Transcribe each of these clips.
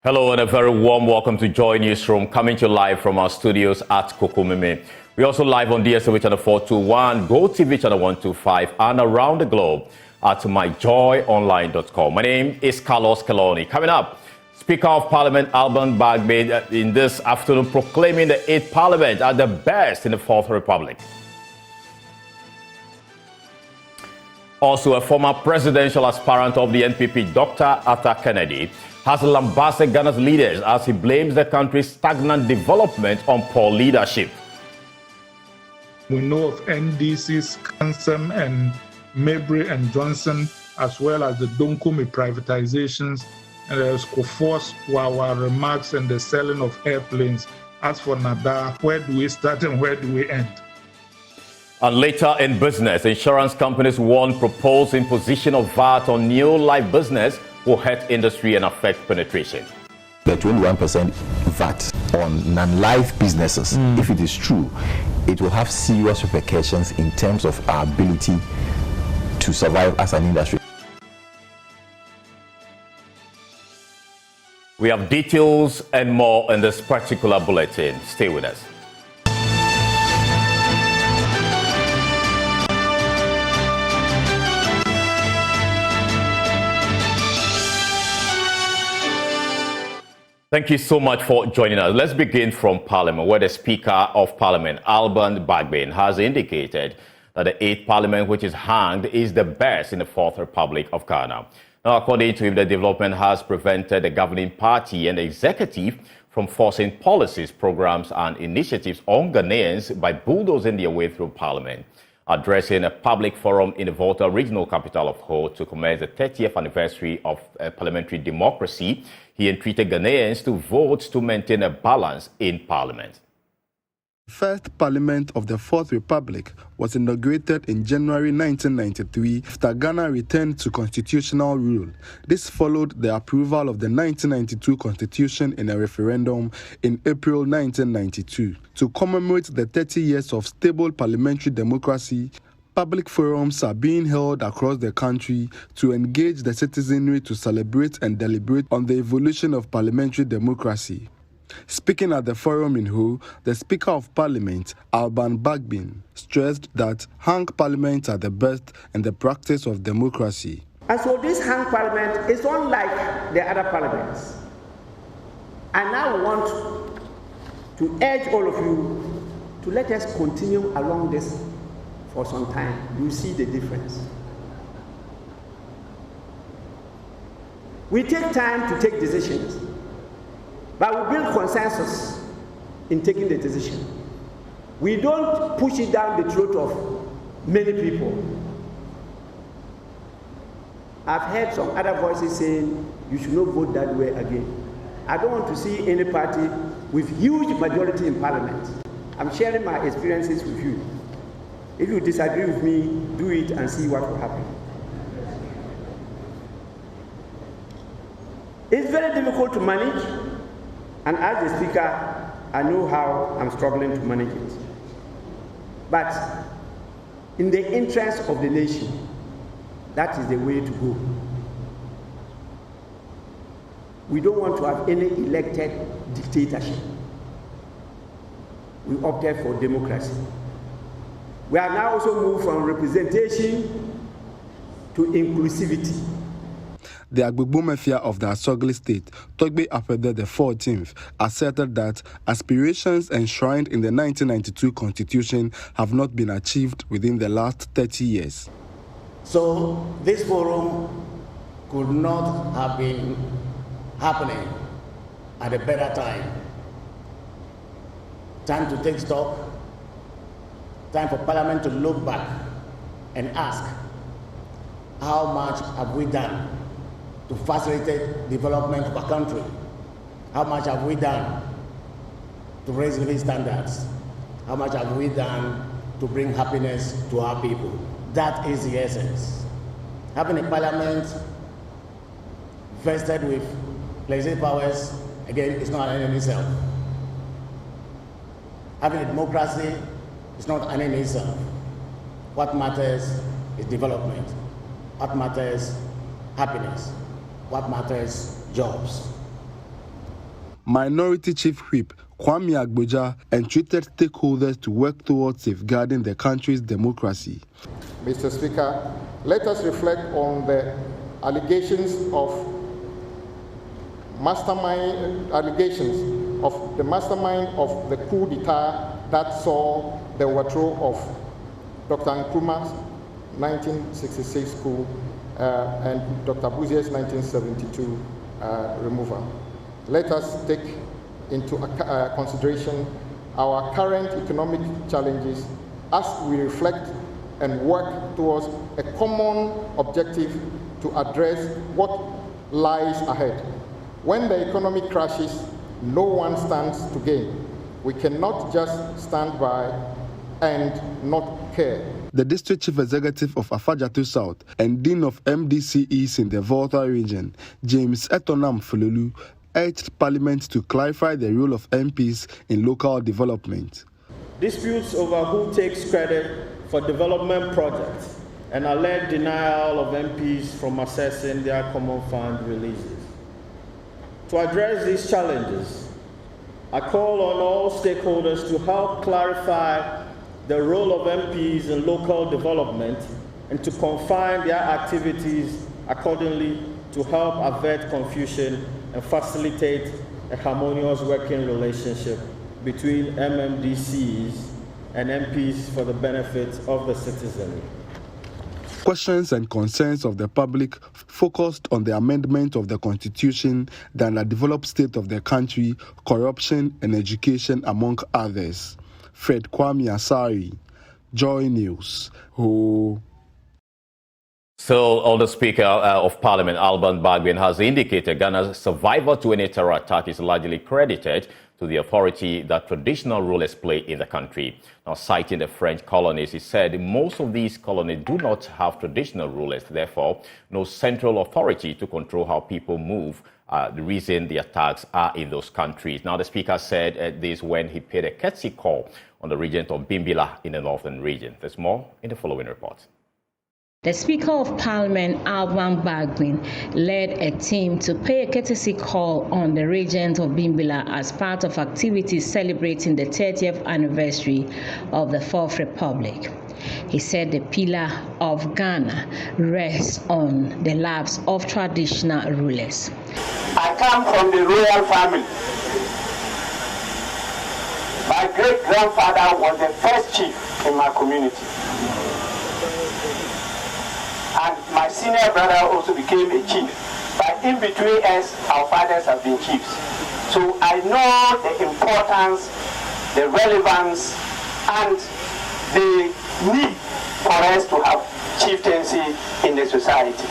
Hello and a very warm welcome to Joy Newsroom, coming to you live from our studios at Kokomeme. We're also live on DSTV channel 421, GoTV channel 125, and around the globe at myjoyonline.com. My name is Calony. Coming up, Speaker of Parliament Alban Bagbin in this afternoon proclaiming the 8th Parliament as the best in the 4th Republic. Also, a former presidential aspirant of the NPP, Dr. Arthur Kennedy, has lambasted Ghana's leaders as he blames the country's stagnant development on poor leadership. We know of NDC's Kansem and Mabry and Johnson, as well as the Donkome privatizations, and there's Kofor's Wawa remarks and the selling of airplanes. As for Nada, where do we start and where do we end? And later in business, insurance companies warn proposed imposition of VAT on new life business will hurt industry and affect penetration. The 21% VAT on non-life businesses, if it is true, it will have serious repercussions in terms of our ability to survive as an industry. We have details and more in this particular bulletin. Stay with us. Thank you so much for joining us. Let's begin from Parliament, where the Speaker of Parliament, Alban Bagbin, has indicated that the 8th Parliament, which is hanged, is the best in the 4th Republic of Ghana. Now, according to him, the development has prevented the governing party and the executive from forcing policies, programs, and initiatives on Ghanaians by bulldozing their way through Parliament. Addressing a public forum in the Volta regional capital of Ho to commence the 30th anniversary of Parliamentary Democracy, he entreated Ghanaians to vote to maintain a balance in Parliament. The first Parliament of the 4th Republic was inaugurated in January 1993 after Ghana returned to constitutional rule. This followed the approval of the 1992 Constitution in a referendum in April 1992. To commemorate the 30 years of stable parliamentary democracy, public forums are being held across the country to engage the citizenry to celebrate and deliberate on the evolution of parliamentary democracy. Speaking at the forum in Ho, the Speaker of Parliament, Alban Bagbin, stressed that hung parliaments are the best in the practice of democracy. And so this hung parliament is unlike the other parliaments. I now want to urge all of you to let us continue along this for some time. You see the difference. We take time to take decisions, but we build consensus in taking the decision. We don't push it down the throat of many people. I've heard some other voices saying you should not vote that way again. I don't want to see any party with huge majority in Parliament. I'm sharing my experiences with you. If you disagree with me, do it and see what will happen. It's very difficult to manage. And as the Speaker, I know how I'm struggling to manage it. But in the interest of the nation, that is the way to go. We don't want to have any elected dictatorship. We opted for democracy. We have now also moved from representation to inclusivity. The Agbegbo Mafia of the Asogli state, Togbe Apede the 14th, asserted that aspirations enshrined in the 1992 Constitution have not been achieved within the last 30 years. So this forum could not have been happening at a better time. Time to take stock, time for Parliament to look back and ask, how much have we done to facilitate development of our country? How much have we done to raise living standards? How much have we done to bring happiness to our people? That is the essence. Having a parliament vested with legislative powers, again, is not an end in itself. Having a democracy is not an end in itself. What matters is development. What matters, happiness. What matters, jobs. Minority Chief Whip Kwame Agboja entreated stakeholders to work towards safeguarding the country's democracy. Mr. Speaker, let us reflect on the allegations of the mastermind of the coup d'etat that saw the overthrow of Dr. Nkrumah's 1966 coup and Dr. Buzier's 1972 removal. Let us take into consideration our current economic challenges as we reflect and work towards a common objective to address what lies ahead. When the economy crashes, no one stands to gain. We cannot just stand by and not care. The District Chief Executive of Afajatu South and Dean of MDCEs in the Volta region, James Etonam Fululu, urged Parliament to clarify the role of MPs in local development. Disputes over who takes credit for development projects and alleged denial of MPs from accessing their common fund releases. To address these challenges, I call on all stakeholders to help clarify the role of MPs in local development and to confine their activities accordingly to help avert confusion and facilitate a harmonious working relationship between MMDCs and MPs for the benefit of the citizenry. Questions and concerns of the public focused on the amendment of the Constitution, the underdeveloped state of the country, corruption and education, among others. Fred Kwame Asari, Joy News. So, the Speaker of Parliament, Alban Bagbin, has indicated Ghana's survival to any terror attack is largely credited to the authority that traditional rulers play in the country. Now, citing the French colonies, he said most of these colonies do not have traditional rulers, therefore no central authority to control how people move. The reason the attacks are in those countries. Now, the Speaker said this when he paid a courtesy call on the regent of Bimbilla in the northern region. There's more in the following report. The Speaker of Parliament, Alban Bagbin, led a team to pay a courtesy call on the regent of Bimbilla as part of activities celebrating the 30th anniversary of the Fourth Republic. He said the pillar of Ghana rests on the laps of traditional rulers. I come from the royal family. My great-grandfather was the first chief in my community. And my senior brother also became a chief. But in between us, our fathers have been chiefs. So I know the importance, the relevance, and the need for us to have chieftaincy in the society.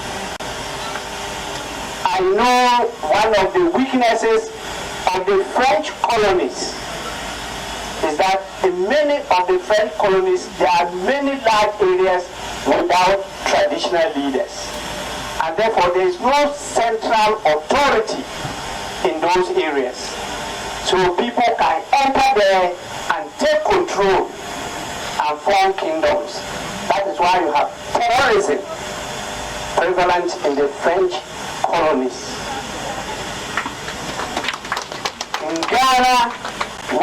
I know one of the weaknesses of the French colonies is that in many of the French colonies, there are many large areas without traditional leaders. And therefore, there is no central authority in those areas. So people can enter there and take control and form kingdoms. That is why you have terrorism prevalent in the French colonies. In Ghana,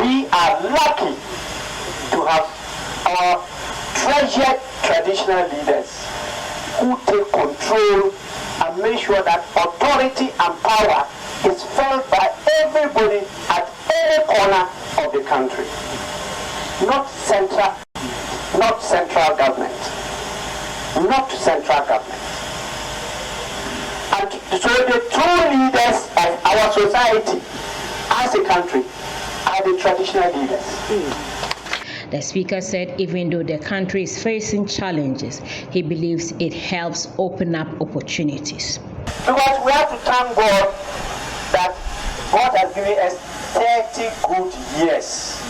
we are lucky to have our treasured traditional leaders who take control and make sure that authority and power is felt by everybody at any corner of the country. Not central government. Not central government. And so the true leaders of our society as a country are the traditional leaders. The Speaker said even though the country is facing challenges, he believes it helps open up opportunities. Because we have to thank God that God has given us 30 good years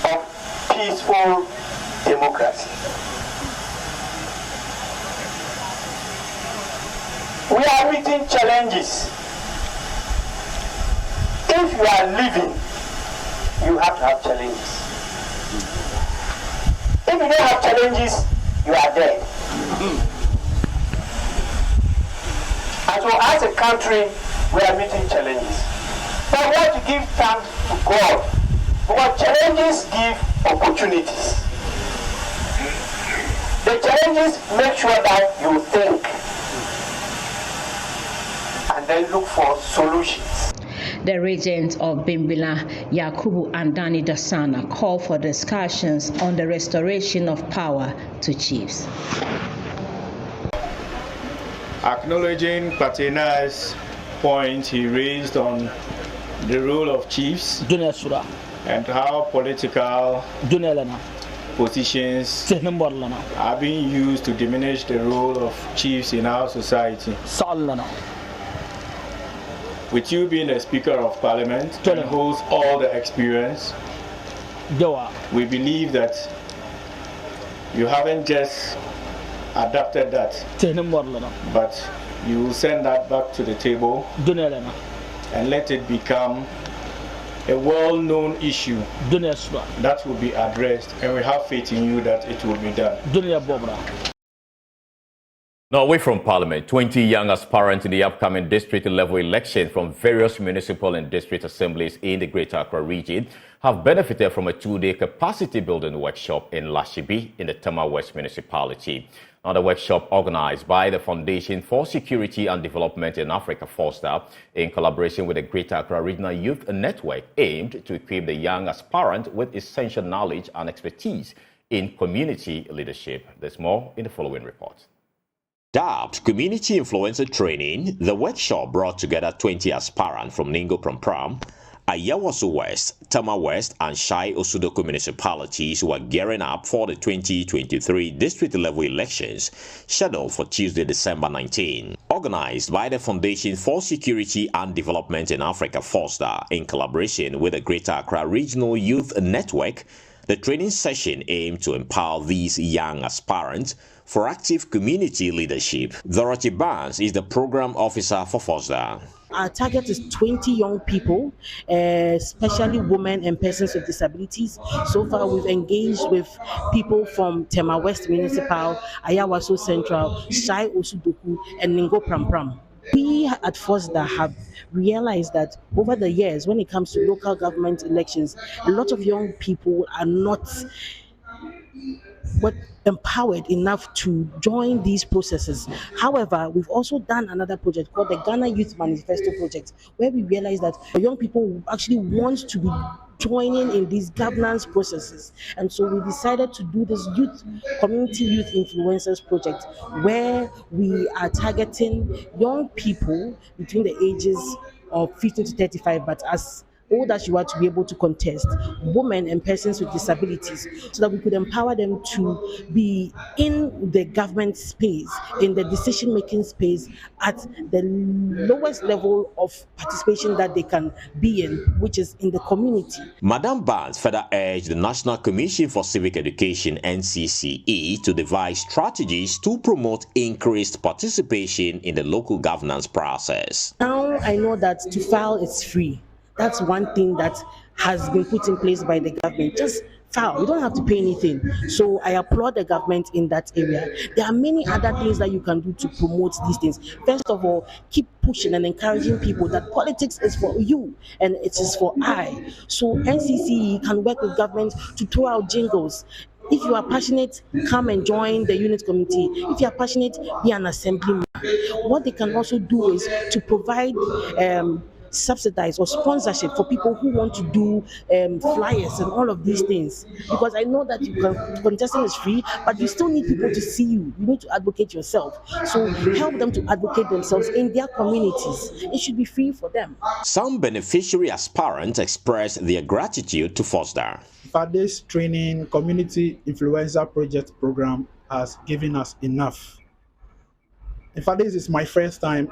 of peaceful democracy. We are meeting challenges. If you are living, you have to have challenges. If you don't have challenges, you are dead. And so as a country, we are meeting challenges. But we have to give thanks to God, because challenges give opportunities. The challenges make sure that you think and then look for solutions. The regents of Bimbilla, Yakubu and Danny Dasana, call for discussions on the restoration of power to chiefs. Acknowledging Patina's point he raised on the role of chiefs and how political positions are being used to diminish the role of chiefs in our society. With you being a Speaker of Parliament and holds all the experience, we believe that you haven't just adapted that, but you will send that back to the table and let it become a well-known issue that will be addressed, and we have faith in you that it will be done. Now, away from Parliament, 20 young aspirants in the upcoming district-level election from various municipal and district assemblies in the Greater Accra region have benefited from a two-day capacity-building workshop in Lashibi in the Tema West municipality. Now, the workshop, organized by the Foundation for Security and Development in Africa, FOSTA, in collaboration with the Greater Accra Regional Youth Network, aimed to equip the young aspirant with essential knowledge and expertise in community leadership. There's more in the following report. Dubbed Community Influencer Training, the workshop brought together 20 aspirants from Ningo Prampram, Ayawaso West, Tama West, and Shai Osudoko municipalities who are gearing up for the 2023 district-level elections scheduled for Tuesday, December 19. Organized by the Foundation for Security and Development in Africa, FOSTA, in collaboration with the Greater Accra Regional Youth Network, the training session aimed to empower these young aspirants for active community leadership. Dorothy Barnes is the program officer for FOSTA. Our target is 20 young people, especially women and persons with disabilities. So far, we've engaged with people from Tema West Municipal, Ayawaso Central, Shai Osudoku, and Ningo Prampram. We at FOSTA have realized that over the years, when it comes to local government elections, a lot of young people are not empowered enough to join these processes. However, we've also done another project called the Ghana Youth Manifesto Project, where we realized that young people actually want to be joining in these governance processes. And so we decided to do this community youth influencers project, where we are targeting young people between the ages of 15 to 35, but as old as you are to be able to contest, women and persons with disabilities, so that we could empower them to be in the government space, in the decision-making space, at the lowest level of participation that they can be in, which is in the community. Madam Barnes further urged the National Commission for Civic Education, NCCE, to devise strategies to promote increased participation in the local governance process. Now I know that to file is free. That's one thing that has been put in place by the government. Just file. You don't have to pay anything. So I applaud the government in that area. There are many other things that you can do to promote these things. First of all, keep pushing and encouraging people that politics is for you and it is for I. So NCCE can work with government to throw out jingles. If you are passionate, come and join the unit committee. If you are passionate, be an assemblyman. What they can also do is to provide subsidize or sponsorship for people who want to do flyers and all of these things, because I know that contesting is free, but you still need people to see you. You need to advocate yourself, so help them to advocate themselves in their communities. It should be free for them. Some beneficiary aspirants expressed their gratitude to FOSTA. For this training, community influencer project program has given us enough. In fact, this is my first time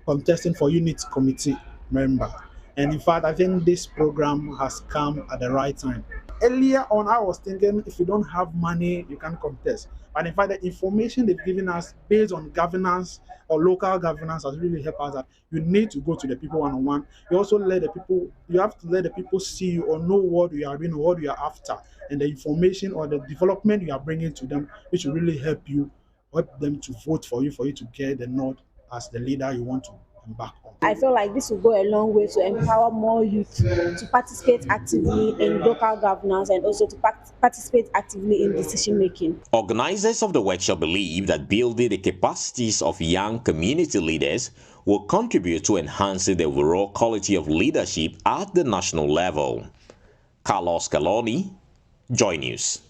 contesting for unit committee member, and in fact I think this program has come at the right time. Earlier on I was thinking, if you don't have money you can't contest, but in fact the information they've given us based on governance or local governance has really helped us that you need to go to the people one-on-one. You also have to let the people see you or know what you are doing or what you are after, and the information or the development you are bringing to them, which will really help them to vote for you to get the nod as the leader you want to embark on. I feel like this will go a long way to empower more youth to participate actively in local governance and also to participate actively in decision making. Organizers of the workshop believe that building the capacities of young community leaders will contribute to enhancing the overall quality of leadership at the national level. Calony, Joy News.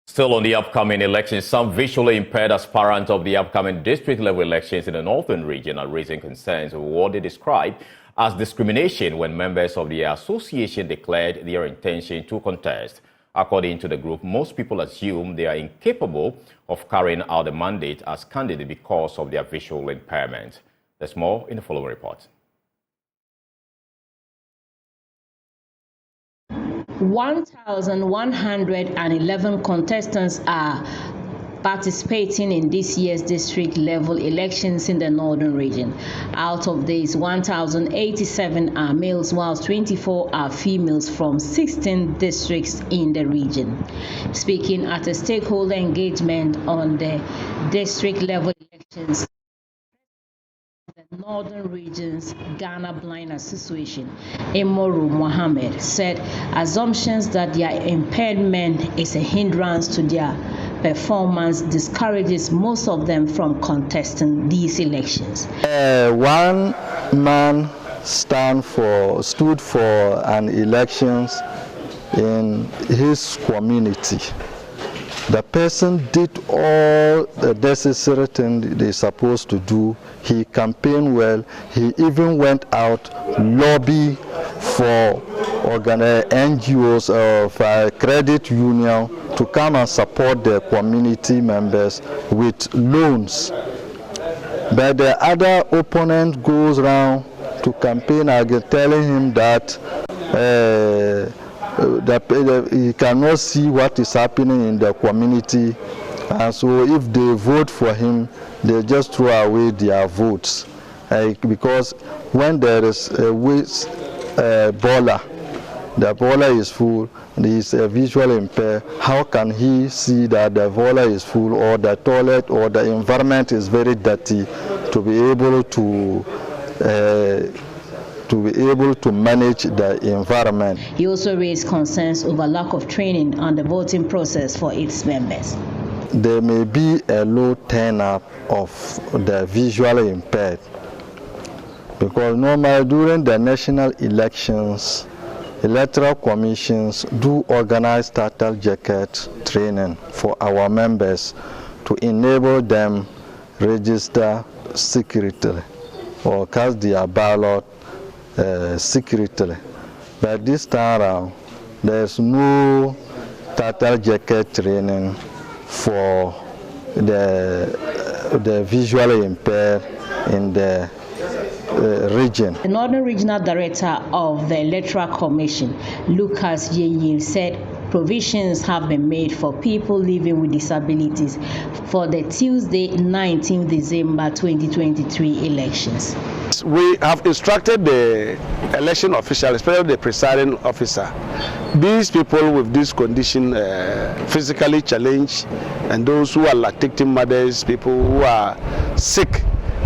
Still on the upcoming elections, some visually impaired aspirants of the upcoming district-level elections in the northern region are raising concerns over what they describe as discrimination when members of the association declared their intention to contest. According to the group, most people assume they are incapable of carrying out the mandate as candidates because of their visual impairment. There's more in the following report. 1,111 contestants are participating in this year's district-level elections in the northern region. Out of these, 1,087 are males, while 24 are females from 16 districts in the region. Speaking at a stakeholder engagement on the district-level elections, the Northern Region's Ghana Blind Association, Imoru Mohammed, said assumptions that their impairment is a hindrance to their performance discourages most of them from contesting these elections. One man stood for an elections in his community. The person did all the necessary things they're supposed to do. He campaigned well. He even went out, lobby for NGOs of credit union to come and support their community members with loans. But the other opponent goes around to campaign again, telling him that he cannot see what is happening in the community, and so if they vote for him, they just throw away their votes. Because when there is a boiler, the boiler is full, and he is visually impaired, how can he see that the boiler is full or the toilet or the environment is very dirty to be able to manage the environment? He also raised concerns over lack of training on the voting process for its members. There may be a low turnout of the visually impaired, because normally during the national elections, electoral commissions do organize starter jacket training for our members to enable them register secretly or cast their ballot secretly. But this time around, there's no starter jacket training for the visually impaired in the region. The Northern Regional Director of the Electoral Commission, Lucas Yeyin, said provisions have been made for people living with disabilities for the Tuesday, 19 December 2023 elections. We have instructed the election official, especially the presiding officer, these people with this condition, physically challenged, and those who are lactating mothers, people who are sick,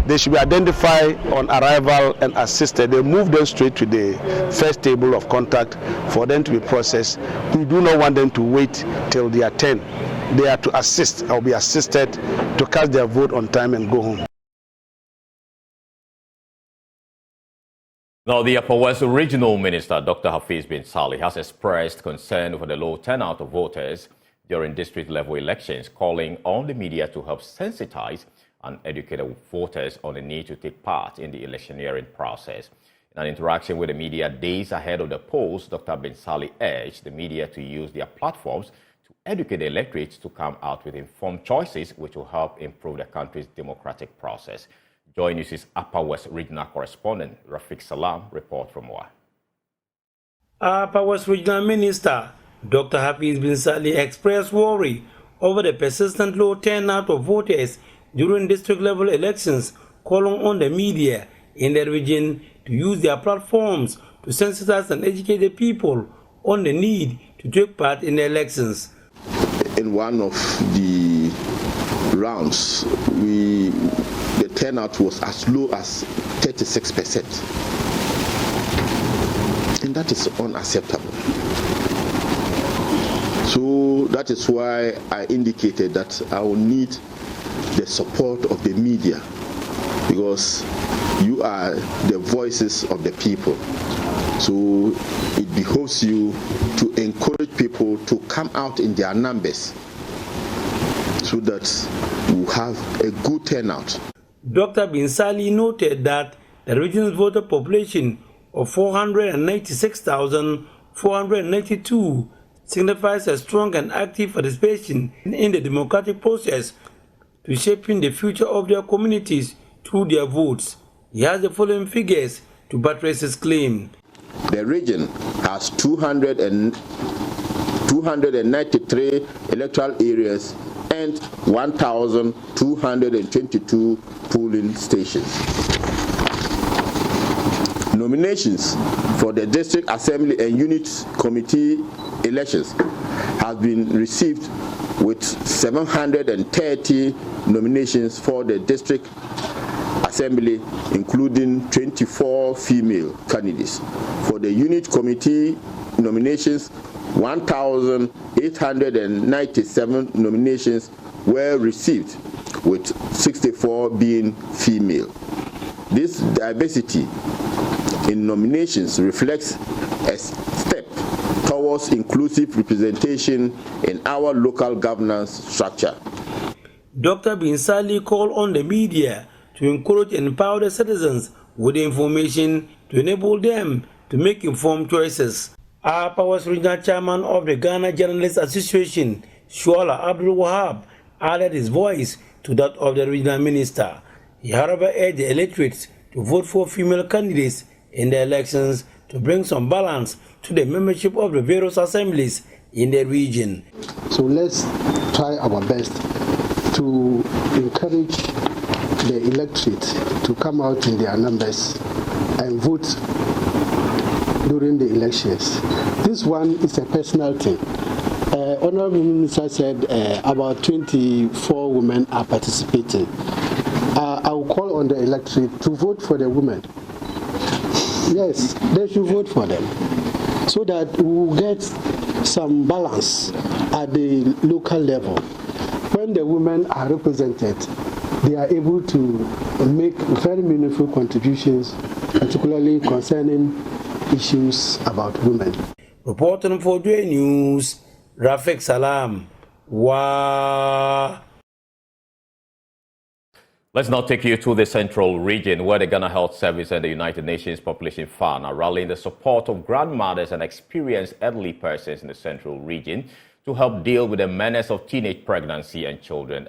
they should be identified on arrival and assisted. They move them straight to the first table of contact for them to be processed. We do not want them to wait till they are 10. They are to assist or be assisted to cast their vote on time and go home. Now, the Upper West Regional Minister, Dr. Hafiz Bin Salih, has expressed concern over the low turnout of voters during district-level elections, calling on the media to help sensitize and educate voters on the need to take part in the electioneering process. In an interaction with the media days ahead of the polls, Dr. Bin Salih urged the media to use their platforms to educate the electorate to come out with informed choices, which will help improve the country's democratic process. Joy News' Upper West Regional Correspondent Rafiq Salam report from Wa. Upper West Regional Minister Dr. Hafiz Bin Salih expressed worry over the persistent low turnout of voters during district-level elections, calling on the media in the region to use their platforms to sensitize and educate the people on the need to take part in the elections. In one of the rounds, we turnout was as low as 36%. And that is unacceptable. So that is why I indicated that I will need the support of the media, because you are the voices of the people. So it behoves you to encourage people to come out in their numbers so that we have a good turnout. Dr. Binsali noted that the region's voter population of 496,492 signifies a strong and active participation in the democratic process to shaping the future of their communities through their votes. He has the following figures to buttress his claim. The region has 293 electoral areas and 1,222 polling stations. Nominations for the District Assembly and Unit Committee elections have been received with 730 nominations for the District Assembly, including 24 female candidates. For the Unit Committee nominations, 1,897 nominations were received, with 64 being female. This diversity in nominations reflects a step towards inclusive representation in our local governance structure. Dr. Binsali called on the media to encourage and empower the citizens with information to enable them to make informed choices. APA was regional chairman of the Ghana Journalists Association, Shuala Abdul Wahab, added his voice to that of the regional minister. He, however, urged the electorate to vote for female candidates in the elections to bring some balance to the membership of the various assemblies in the region. So let's try our best to encourage the electorate to come out in their numbers and vote during the elections. This one is a personal thing. Honorable Minister said about 24 women are participating. I will call on the electorate to vote for the women. Yes, they should vote for them so that we will get some balance at the local level. When the women are represented, they are able to make very meaningful contributions, particularly concerning issues about women. Reporting for Dway News, Rafik Salam. Wow. Let's now take you to the central region, where the Ghana Health Service and the United Nations Population Fund are rallying the support of grandmothers and experienced elderly persons in the central region to help deal with the menace of teenage pregnancy and children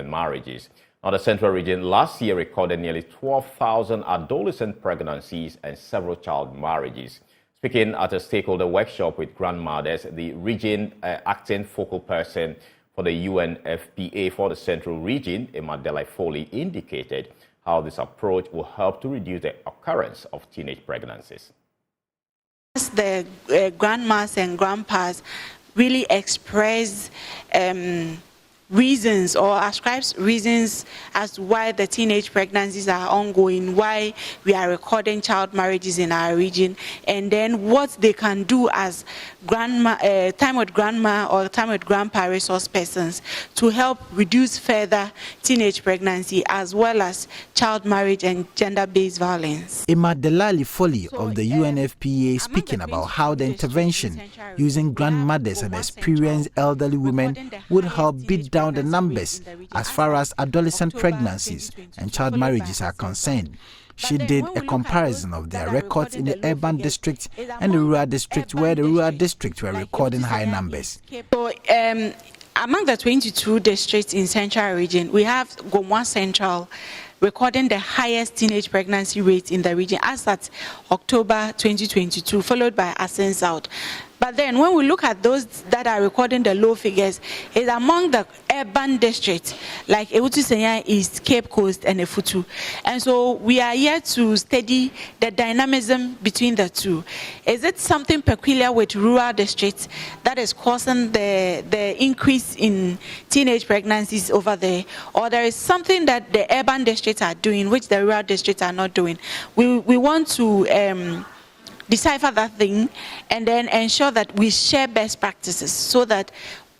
marriages. Now, the central region last year recorded nearly 12,000 adolescent pregnancies and several child marriages. Speaking at a stakeholder workshop with grandmothers, the region acting focal person for the UNFPA for the central region, Emadela Foley, indicated how this approach will help to reduce the occurrence of teenage pregnancies. The grandmas and grandpas really express reasons or ascribes reasons as to why the teenage pregnancies are ongoing, why we are recording child marriages in our region, and then what they can do as grandma, time with grandma or time with grandpa resource persons to help reduce further teenage pregnancy as well as child marriage and gender-based violence. Emadela Foley of the UNFPA speaking about how the intervention using grandmothers and experienced elderly women would help beat down the numbers as far as adolescent pregnancies and child marriages are concerned. She did a comparison of their records in the urban district and the rural district, where the rural district were recording high numbers. So, among the 22 districts in Central region, we have Gomwa Central recording the highest teenage pregnancy rate in the region as at October 2022, followed by Asen South. But then when we look at those that are recording the low figures, it's among the urban districts like Ewutu-Senya East, Cape Coast, and Efutu. And so we are here to study the dynamism between the two. Is it something peculiar with rural districts that is causing the increase in teenage pregnancies over there? Or there is something that the urban districts are doing which the rural districts are not doing? We want to decipher that thing and then ensure that we share best practices so that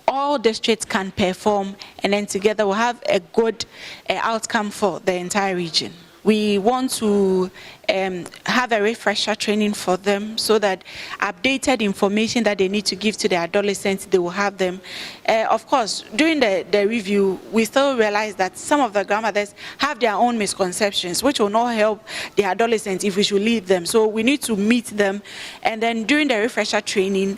all districts can perform, and then together we'll have a good outcome for the entire region. We want to have a refresher training for them so that updated information that they need to give to the adolescents, they will have them. Of course, during the review, we still realize that some of the grandmothers have their own misconceptions, which will not help the adolescents if we should lead them. So we need to meet them, and then during the refresher training,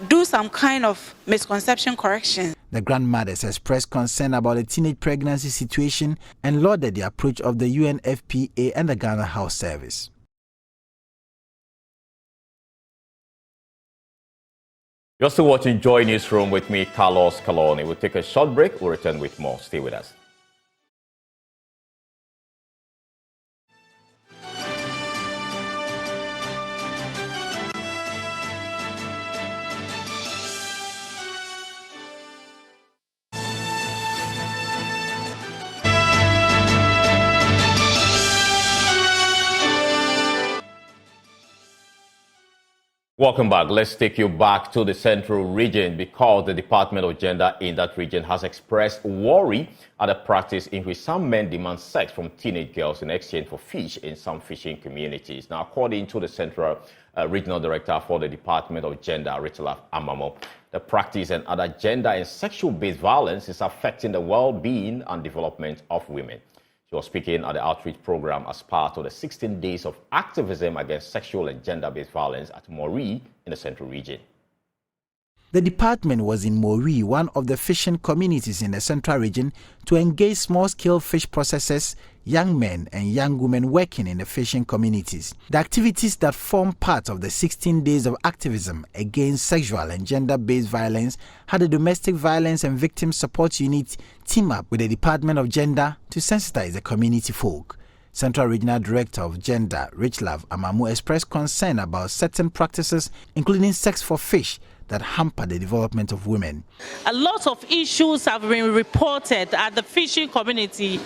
do some kind of misconception correction. The grandmothers expressed concern about the teenage pregnancy situation and lauded the approach of the UNFPA and the Ghana Health Service. You're still watching Joy Newsroom with me, Carlos Calony. We'll take a short break. We'll return with more. Stay with us. Welcome back. Let's take you back to the central region because the Department of Gender in that region has expressed worry at the practice in which some men demand sex from teenage girls in exchange for fish in some fishing communities. Now, according to the Central Regional Director for the Department of Gender, Richard Amamo, the practice and other gender and sexual-based violence is affecting the well-being and development of women. She was speaking at the outreach program as part of the 16 days of activism against sexual and gender-based violence at Mori in the central region. The department was in Mori, one of the fishing communities in the central region, to engage small-scale fish processors, young men and young women working in the fishing communities. The activities that form part of the 16 days of activism against sexual and gender-based violence had a domestic violence and victim support unit team up with the Department of Gender to sensitize the community folk. Central Regional Director of Gender, Richard Amamu, expressed concern about certain practices, including sex for fish, that hamper the development of women. A lot of issues have been reported at the fishing community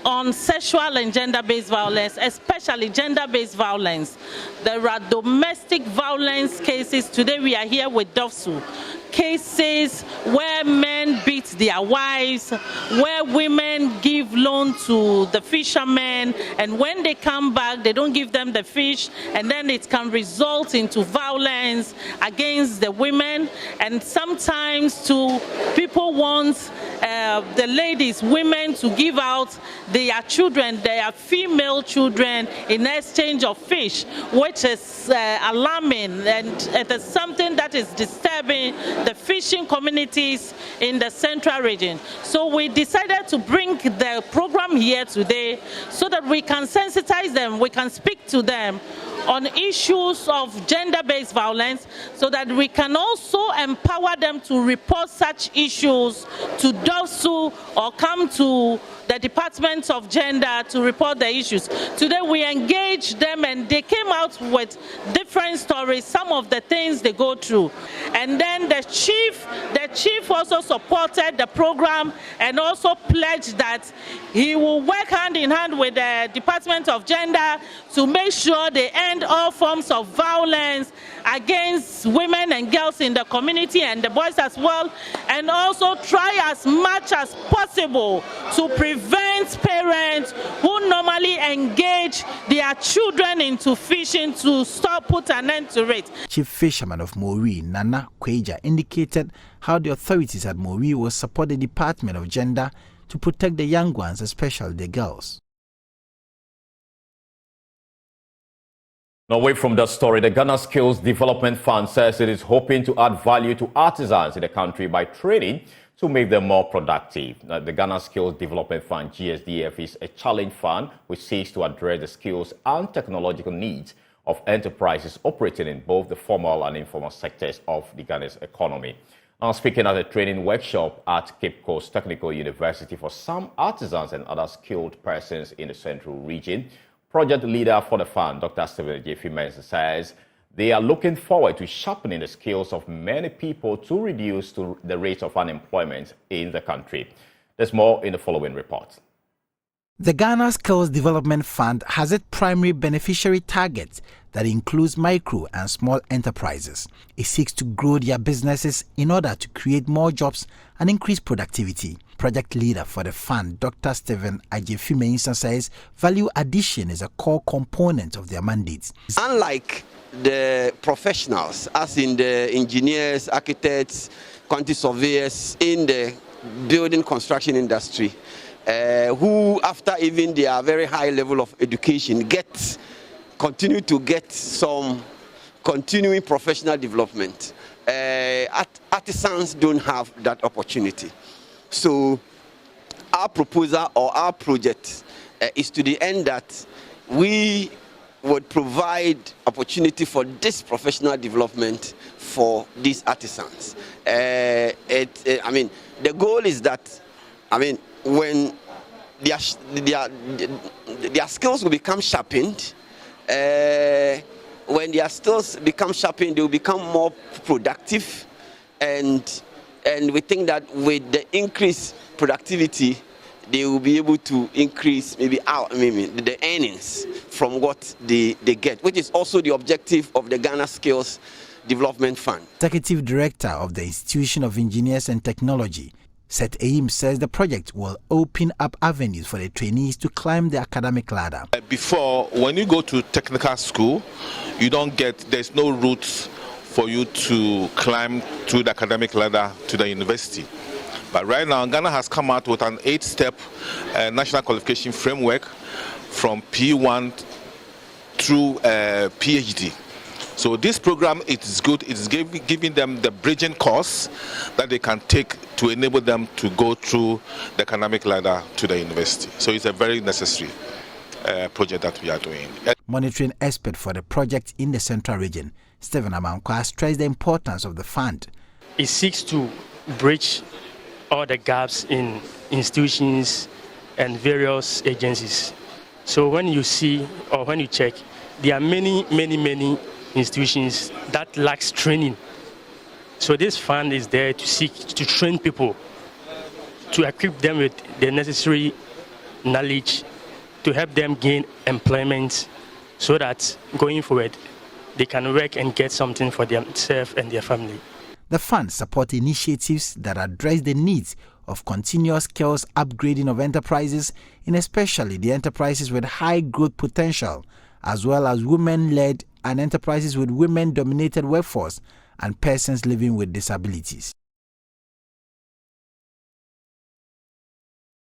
on sexual and gender-based violence, especially gender-based violence. There are domestic violence cases. Today we are here with Dofsu. Cases where men beat their wives, where women give loan to the fishermen, and when they come back, they don't give them the fish, and then it can result into violence against the women. And sometimes too, people want the ladies, women, to give out their children, their female children, in exchange of fish, which is alarming, and it is something that is disturbing the fishing communities in the central region. So we decided to bring the program here today so that we can sensitize them, we can speak to them on issues of gender-based violence, so that we can also empower them to report such issues to DOSU or come to the Department of Gender to report the issues. Today we engaged them and they came out with different stories, some of the things they go through. And then the chief also supported the program and also pledged that he will work hand in hand with the Department of Gender to make sure they end all forms of violence against women and girls in the community and the boys as well, and also try as much as possible to prevent parents who normally engage their children into fishing to put an end to it. Chief Fisherman of Mori, Nana Kweja, indicated how the authorities at Mori will support the Department of Gender to protect the young ones, especially the girls. Now, away from that story, the Ghana Skills Development Fund says it is hoping to add value to artisans in the country by training to make them more productive. Now, the Ghana Skills Development Fund, GSDF, is a challenge fund which seeks to address the skills and technological needs of enterprises operating in both the formal and informal sectors of the Ghana's economy. Now, speaking at a training workshop at Cape Coast Technical University for some artisans and other skilled persons in the central region, project leader for the fund, Dr. Stephen Ajay says they are looking forward to sharpening the skills of many people to reduce the rate of unemployment in the country. There's more in the following report. The Ghana Skills Development Fund has its primary beneficiary target that includes micro and small enterprises. It seeks to grow their businesses in order to create more jobs and increase productivity. Project leader for the fund, Dr. Stephen Ajay says value addition is a core component of their mandates. Unlike the professionals, as in the engineers, architects, quantity surveyors in the building construction industry, who after even their very high level of education continue to get some continuing professional development. Artisans don't have that opportunity. So our proposal or our project is to the end that we would provide opportunity for this professional development for these artisans. The goal is that, when their skills will become sharpened, when their skills become sharpened, they will become more productive, and we think that with the increased productivity, they will be able to increase the earnings from what they get, which is also the objective of the Ghana Skills Development Fund. Executive Director of the Institution of Engineers and Technology, Seth Aim, says the project will open up avenues for the trainees to climb the academic ladder. Before, when you go to technical school, there's no route for you to climb through the academic ladder to the university. But right now, Ghana has come out with an 8-step national qualification framework from P1 through PhD. So this program, it is good. It is giving them the bridging course that they can take to enable them to go through the academic ladder to the university. So it's a very necessary project that we are doing. Monitoring expert for the project in the central region, Stephen Amankwa, stressed the importance of the fund. It seeks to bridge all the gaps in institutions and various agencies. So when you see or when you check, there are many institutions that lacks training. So this fund is there to seek to train people, to equip them with the necessary knowledge, to help them gain employment so that going forward they can work and get something for themselves and their family. The fund supports initiatives that address the needs of continuous skills upgrading of enterprises, in especially the enterprises with high growth potential, as well as women-led and enterprises with women-dominated workforce and persons living with disabilities.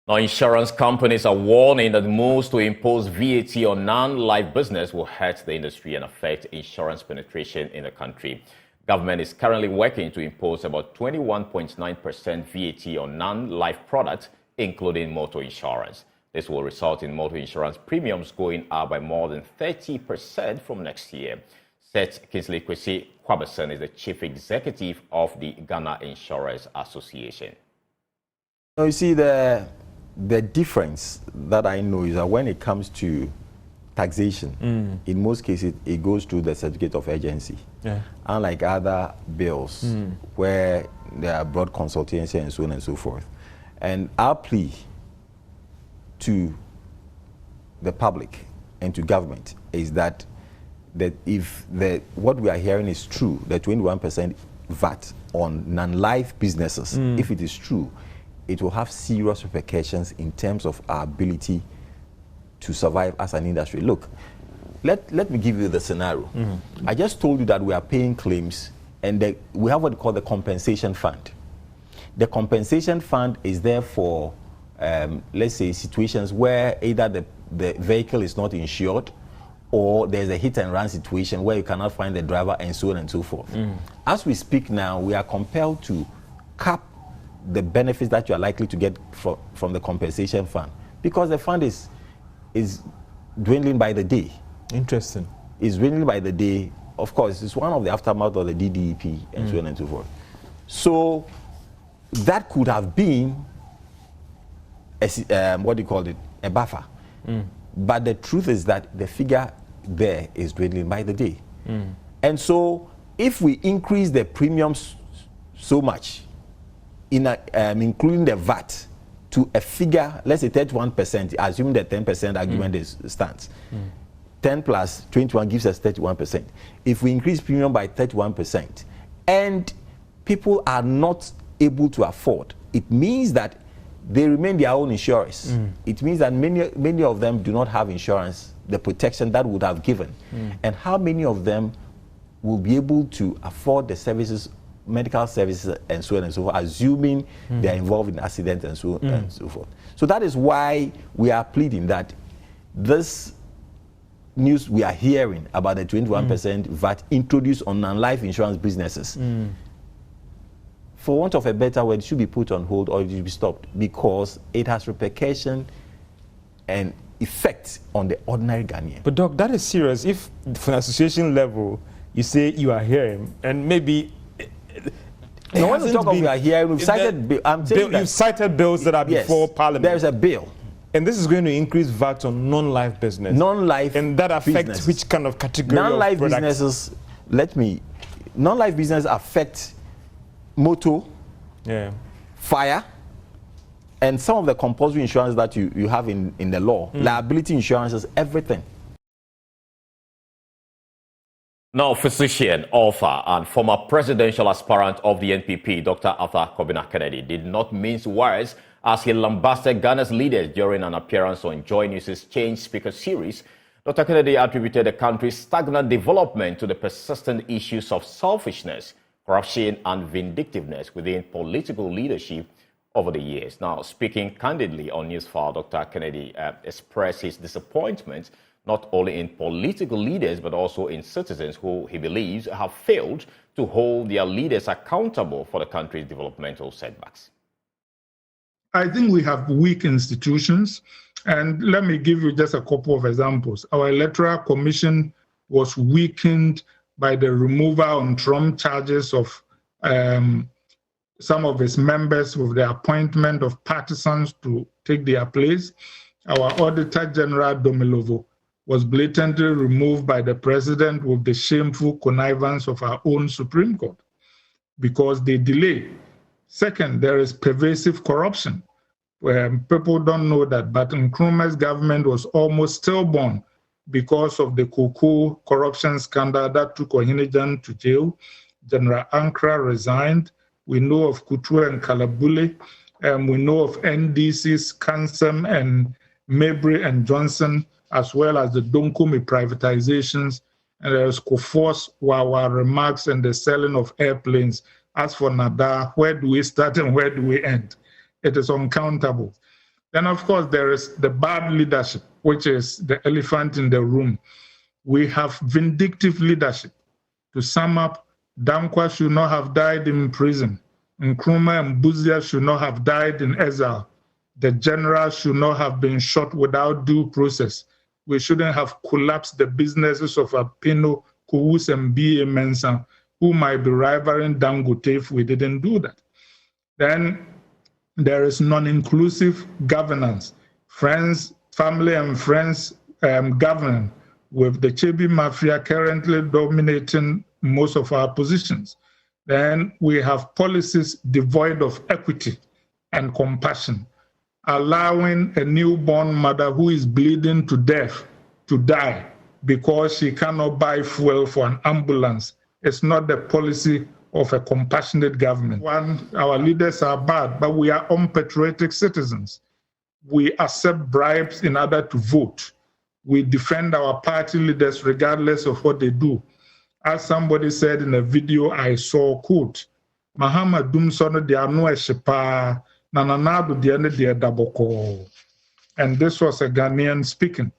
Now, insurance companies are warning that moves to impose VAT on non-life business will hurt the industry and affect insurance penetration in the country. Government is currently working to impose about 21.9% VAT on non-life products, including motor insurance. This will result in motor insurance premiums going up by more than 30% from next year. Seth Kingsley Kwesi Kwabason is the chief executive of the Ghana Insurance Association. Now, you see, the difference that I know is that when it comes to taxation, in most cases, it goes through the certificate of agency. Yeah. Unlike other bills where there are broad consultancy and so on and so forth. And our plea to the public and to government is that if what we are hearing is true, the 21% VAT on non-life businesses, if it is true, it will have serious repercussions in terms of our ability to survive as an industry. Look, let me give you the scenario. I just told you that we are paying claims and we have what we call the compensation fund. The compensation fund is there for, let's say, situations where either the vehicle is not insured or there's a hit and run situation where you cannot find the driver and so on and so forth. As we speak now, we are compelled to cap the benefits that you are likely to get from the compensation fund because the fund is dwindling by the day. Interesting. is dwindling by the day. Of course, it's one of the aftermath of the DDEP and so on and so forth. So that could have been a, what do you call it, a buffer. But the truth is that the figure there is dwindling by the day. And so if we increase the premiums so much, including the VAT, to a figure, let's say 31%, assuming the 10% argument stands. 10 plus 21 gives us 31%. If we increase premium by 31% and people are not able to afford, it means that they remain their own insurers. It means that many of them do not have insurance, the protection that would have given. And how many of them will be able to afford the services, medical services and so on and so forth, assuming they are involved in accidents and so on and so forth. So that is why we are pleading that this news we are hearing about the 21% VAT introduced on non-life insurance businesses, for want of a better word, it should be put on hold or it should be stopped, because it has repercussion and effect on the ordinary Ghanaian. But Doc, that is serious. If from an association level you say you are hearing, and maybe when we talk of we are hearing, we've cited you've cited bills that are before Parliament. There is a bill. And this is going to increase VAT on non-life business. Non-life and that affects businesses. Which kind of category non-life of products? Businesses, non-life businesses affect motor, fire, and some of the compulsory insurance that you have in the law, liability insurances, everything. Now, physician, author, and former presidential aspirant of the NPP, Dr. Arthur Kobina Kennedy, did not mince words as he lambasted Ghana's leaders during an appearance on Joy News' Change Speaker series. Dr. Kennedy attributed the country's stagnant development to the persistent issues of selfishness, corruption, and vindictiveness within political leadership over the years. Now, speaking candidly on Newsfile, Dr. Kennedy expressed his disappointment not only in political leaders, but also in citizens who he believes have failed to hold their leaders accountable for the country's developmental setbacks. I think we have weak institutions, and let me give you just a couple of examples. Our Electoral Commission was weakened by the removal on Trump charges of some of its members with the appointment of partisans to take their place. Our Auditor General Domilovo was blatantly removed by the president with the shameful connivance of our own Supreme Court because they delayed. Second, there is pervasive corruption. People don't know that, but Nkrumah's government was almost stillborn because of the cocoa corruption scandal that took Ohinijan to jail. General Ankara resigned. We know of Kutu and Kalabule. We know of NDC's Kansem and Mabry and Johnson, as well as the Donkumi privatizations. And there's Kofor's Wawa remarks and the selling of airplanes. As for Nada, where do we start and where do we end? It is uncountable. Then, of course, there is the bad leadership, which is the elephant in the room. We have vindictive leadership. To sum up, Dankwa should not have died in prison. Nkrumah and Buzia should not have died in exile. The general should not have been shot without due process. We shouldn't have collapsed the businesses of Apino, Kowus, and B.A. Mensah, who might be rivaling Dangote if we didn't do that. Then there is non-inclusive governance. Friends, family and friends govern, with the Chebi Mafia currently dominating most of our positions. Then we have policies devoid of equity and compassion, allowing a newborn mother who is bleeding to death to die because she cannot buy fuel for an ambulance. It's not the policy of a compassionate government. One, our leaders are bad, but we are unpatriotic citizens. We accept bribes in order to vote. We defend our party leaders regardless of what they do. As somebody said in a video I saw, quote, Mahama Dumsono de Anu Eshepa, Nananadu de Ane de Daboko. And this was a Ghanaian speaking.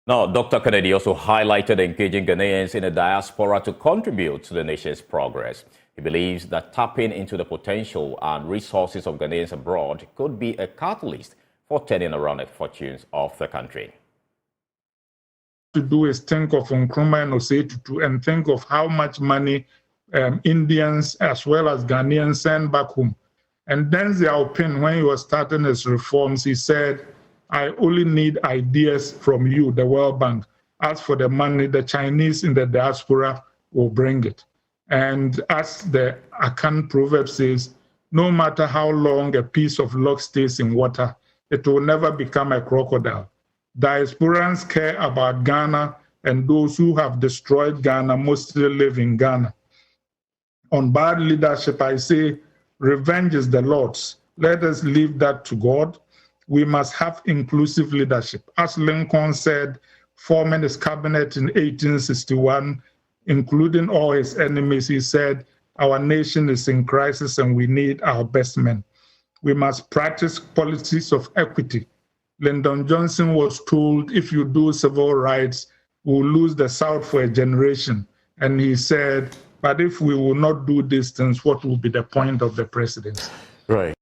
Now, Dr. Kennedy also highlighted engaging Ghanaians in the diaspora to contribute to the nation's progress. He believes that tapping into the potential and resources of Ghanaians abroad could be a catalyst for turning around the fortunes of the country. to do is think of Nkrumah and Osei Tutu and think of how much money Indians as well as Ghanaians send back home. And Deng Xiaoping, when he was starting his reforms, he said, I only need ideas from you, the World Bank. As for the money, the Chinese in the diaspora will bring it. And as the Akan proverb says, no matter how long a piece of log stays in water, it will never become a crocodile. Diasporans care about Ghana, and those who have destroyed Ghana mostly live in Ghana. On bad leadership, I say, revenge is the Lord's. Let us leave that to God. We must have inclusive leadership. As Lincoln said, forming his cabinet in 1861, including all his enemies, he said, our nation is in crisis and we need our best men. We must practice policies of equity. Lyndon Johnson was told, if you do civil rights, we'll lose the South for a generation. And he said, but if we will not do these things, what will be the point of the presidency? Right.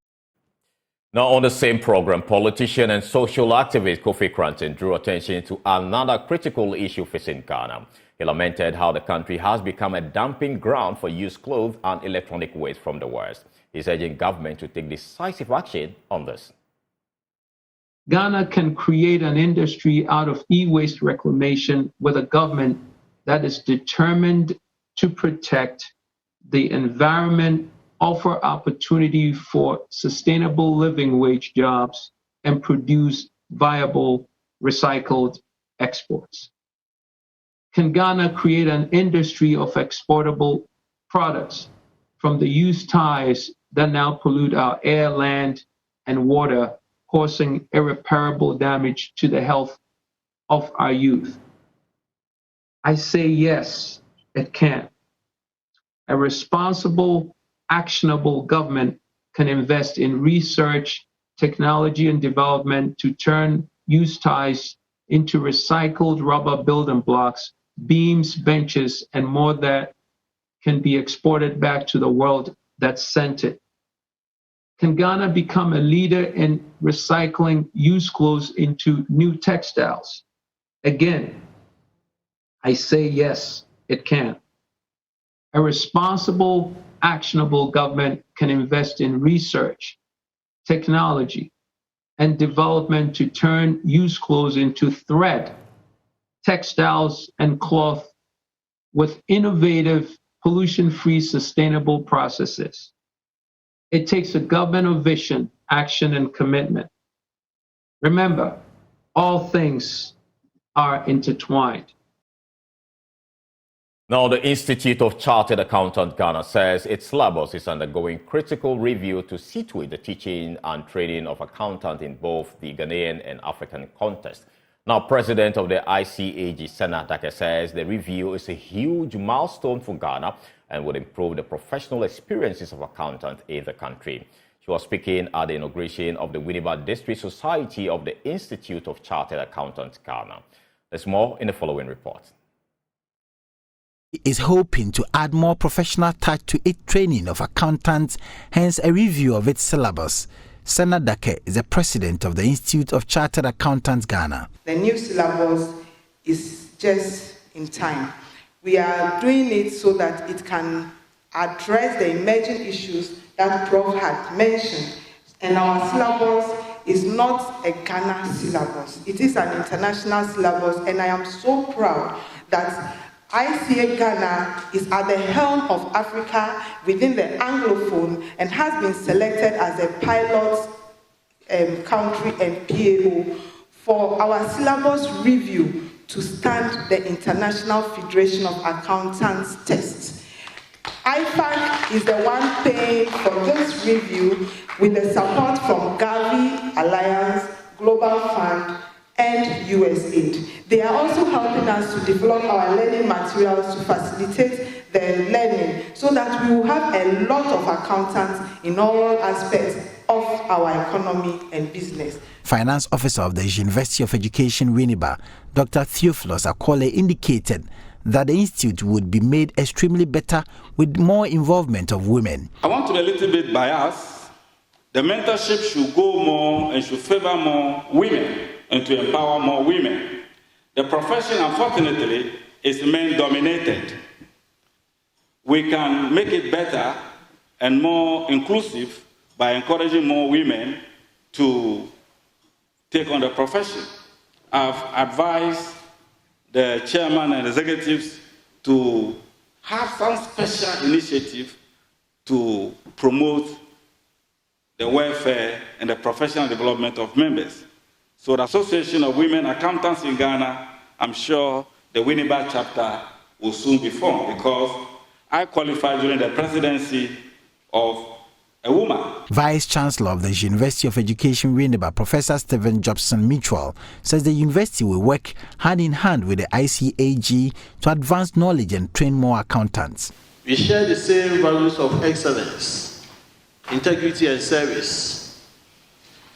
Now, on the same program, politician and social activist Kofi Cranton drew attention to another critical issue facing Ghana. He lamented how the country has become a dumping ground for used clothes and electronic waste from the West. He's urging government to take decisive action on this. Ghana can create an industry out of e-waste reclamation with a government that is determined to protect the environment, offer opportunity for sustainable living wage jobs, and produce viable recycled exports. Can Ghana create an industry of exportable products from the used tires that now pollute our air, land, and water, causing irreparable damage to the health of our youth? I say yes, it can. A responsible, actionable government can invest in research, technology, and development to turn used tires into recycled rubber building blocks, beams, benches, and more that can be exported back to the world that sent it. Can Ghana become a leader in recycling used clothes into new textiles? Again, I say yes, it can. A responsible, actionable government can invest in research, technology, and development to turn used clothes into thread, textiles, and cloth with innovative, pollution-free, sustainable processes. It takes a government of vision, action, and commitment. Remember, all things are intertwined. Now, the Institute of Chartered Accountants Ghana says its syllabus is undergoing critical review to situate the teaching and training of accountants in both the Ghanaian and African context. Now, President of the ICAG, Senna Dake, says the review is a huge milestone for Ghana and would improve the professional experiences of accountants in the country. She was speaking at the inauguration of the Winneba District Society of the Institute of Chartered Accountants Ghana. There's more in the following report. Is hoping to add more professional touch to its training of accountants, hence a review of its syllabus. Senna Dake is the president of the Institute of Chartered Accountants Ghana. The new syllabus is just in time. We are doing it so that it can address the emerging issues that Prof had mentioned. And our syllabus is not a Ghana syllabus. It is an international syllabus, and I am so proud that ICA Ghana is at the helm of Africa within the Anglophone and has been selected as a pilot country and PAO for our syllabus review to stand the International Federation of Accountants test. IFAC is the one paying for this review with the support from Gavi Alliance, Global Fund, and USAID. They are also helping us to develop our learning materials to facilitate the learning so that we will have a lot of accountants in all aspects of our economy and business. Finance Officer of the University of Education, Winneba, Dr. Theophilus Akole, indicated that the institute would be made extremely better with more involvement of women. I want to be a little bit biased. The mentorship should go more and should favor more women and to empower more women. The profession, unfortunately, is men-dominated. We can make it better and more inclusive by encouraging more women to take on the profession. I've advised the chairman and executives to have some special initiative to promote the welfare and the professional development of members. So the Association of Women Accountants in Ghana, I'm sure the Winneba chapter will soon be formed because I qualified during the presidency of a woman. Vice Chancellor of the University of Education, Winneba, Professor Stephen Jobson Mitchell, says the university will work hand in hand with the ICAG to advance knowledge and train more accountants. We share the same values of excellence, integrity, and service.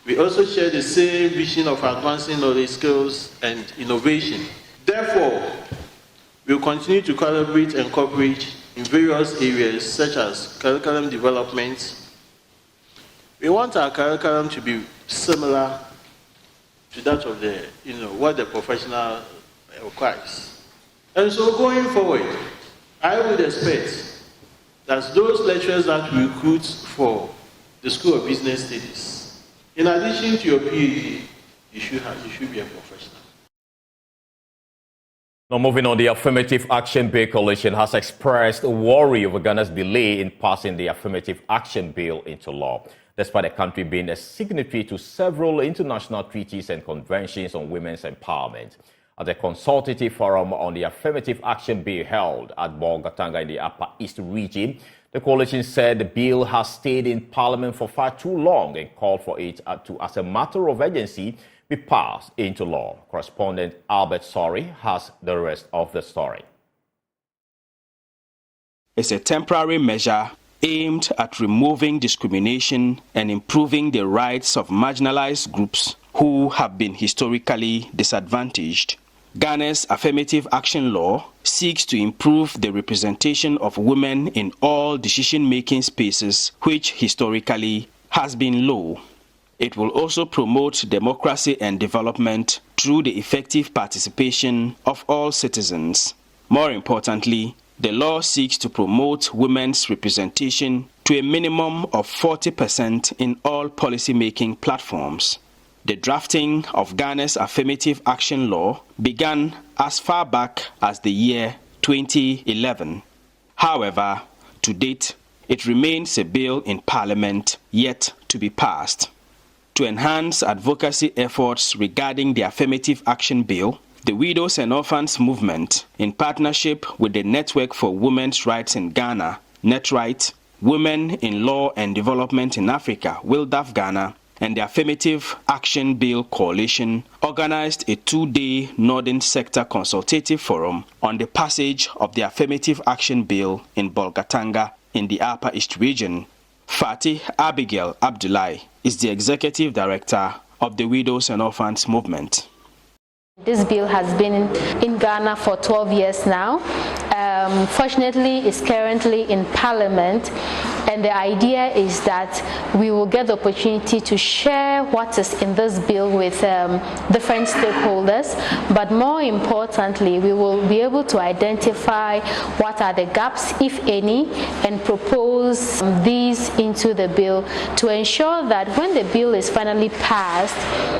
We also share the same vision of advancing knowledge, skills, and innovation. Therefore, we will continue to collaborate and cooperate in various areas such as curriculum development. We want our curriculum to be similar to that of the, what the professional requires. And so going forward, I would expect that those lecturers that we recruit for the School of Business Studies, in addition to your PhD, you should be a professional. Now, moving on, the Affirmative Action Bill Coalition has expressed worry over Ghana's delay in passing the Affirmative Action Bill into law, despite the country being a signatory to several international treaties and conventions on women's empowerment. At a consultative forum on the Affirmative Action Bill held at Bolgatanga in the Upper East region, the coalition said the bill has stayed in Parliament for far too long and called for it to, as a matter of urgency, be passed into law. Correspondent Albert Sorry has the rest of the story. It's a temporary measure aimed at removing discrimination and improving the rights of marginalized groups who have been historically disadvantaged. Ghana's affirmative action law seeks to improve the representation of women in all decision-making spaces, which historically has been low. It will also promote democracy and development through the effective participation of all citizens. More importantly, the law seeks to promote women's representation to a minimum of 40% in all policy-making platforms. The drafting of Ghana's affirmative action law began as far back as the year 2011. However, to date, it remains a bill in Parliament yet to be passed. To enhance advocacy efforts regarding the Affirmative Action Bill, the Widows and Orphans Movement, in partnership with the Network for Women's Rights in Ghana, NetRight, Women in Law and Development in Africa, WILDAF Ghana, and the Affirmative Action Bill Coalition organized a 2-day Northern Sector Consultative Forum on the passage of the Affirmative Action Bill in Bolgatanga in the Upper East region. Fatih Abigail Abdullahi is the Executive Director of the Widows and Orphans Movement. This bill has been in Ghana for 12 years now. Fortunately, it's currently in Parliament, and the idea is that we will get the opportunity to share what is in this bill with different stakeholders, but more importantly, we will be able to identify what are the gaps, if any, and propose these into the bill to ensure that when the bill is finally passed,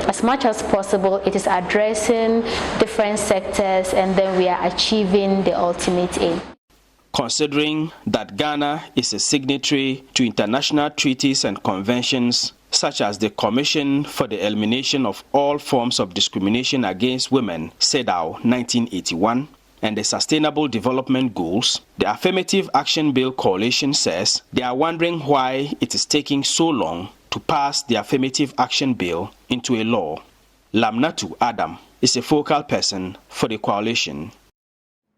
as much as possible, it is addressing different sectors, and then we are achieving the ultimate aim. Considering that Ghana is a signatory to international treaties and conventions such as the Commission for the Elimination of All Forms of Discrimination Against Women, CEDAW 1981, and the Sustainable Development Goals, the Affirmative Action Bill Coalition says they are wondering why it is taking so long to pass the Affirmative Action Bill into a law. Lamnatu Adam is a focal person for the coalition.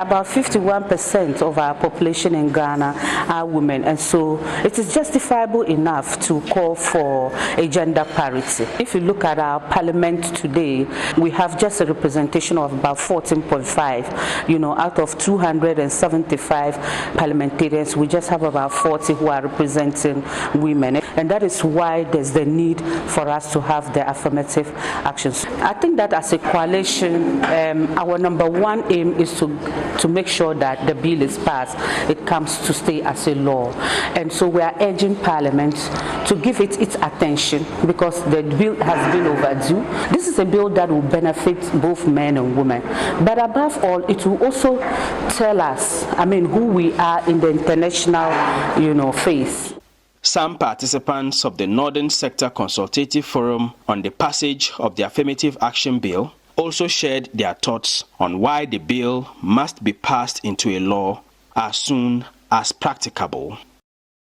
About 51% of our population in Ghana are women, and so it is justifiable enough to call for a gender parity. If you look at our parliament today, we have just a representation of about 14.5. Out of 275 parliamentarians, we just have about 40 who are representing women, and that is why there's the need for us to have the affirmative actions. I think that as a coalition, our number one aim is to make sure that the bill is passed. It comes to stay as a law. And so we are urging Parliament to give it its attention because the bill has been overdue. This is a bill that will benefit both men and women. But above all, it will also tell us, who we are in the international, phase. Some participants of the Northern Sector Consultative Forum on the passage of the Affirmative Action Bill also shared their thoughts on why the bill must be passed into a law as soon as practicable.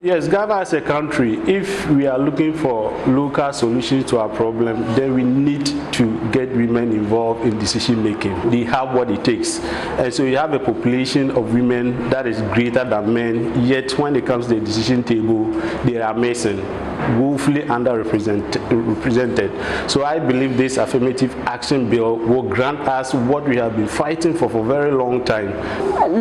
Yes, Ghana as a country, if we are looking for local solutions to our problem, then we need to get women involved in decision making. They have what it takes. And so you have a population of women that is greater than men, yet when it comes to the decision table, they are missing, woefully underrepresented. So I believe this affirmative action bill will grant us what we have been fighting for a very long time.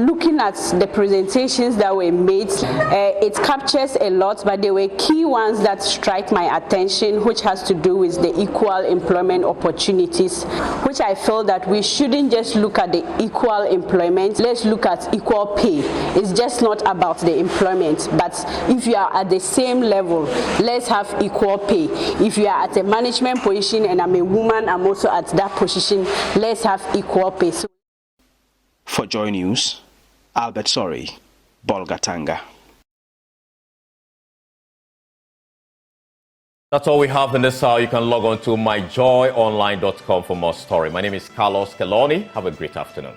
Looking at the presentations that were made, it captures a lot, but there were key ones that strike my attention, which has to do with the equal employment opportunities, which I feel that we shouldn't just look at the equal employment, let's look at equal pay. It's just not about the employment, but if you are at the same level, let's have equal pay. If you are at a management position and I'm a woman, I'm also at that position, let's have equal pay. For Joy News, Albert Sorry, Bolgatanga. That's all we have in this hour. You can log on to myjoyonline.com for more story. My name is Calony. Have a great afternoon.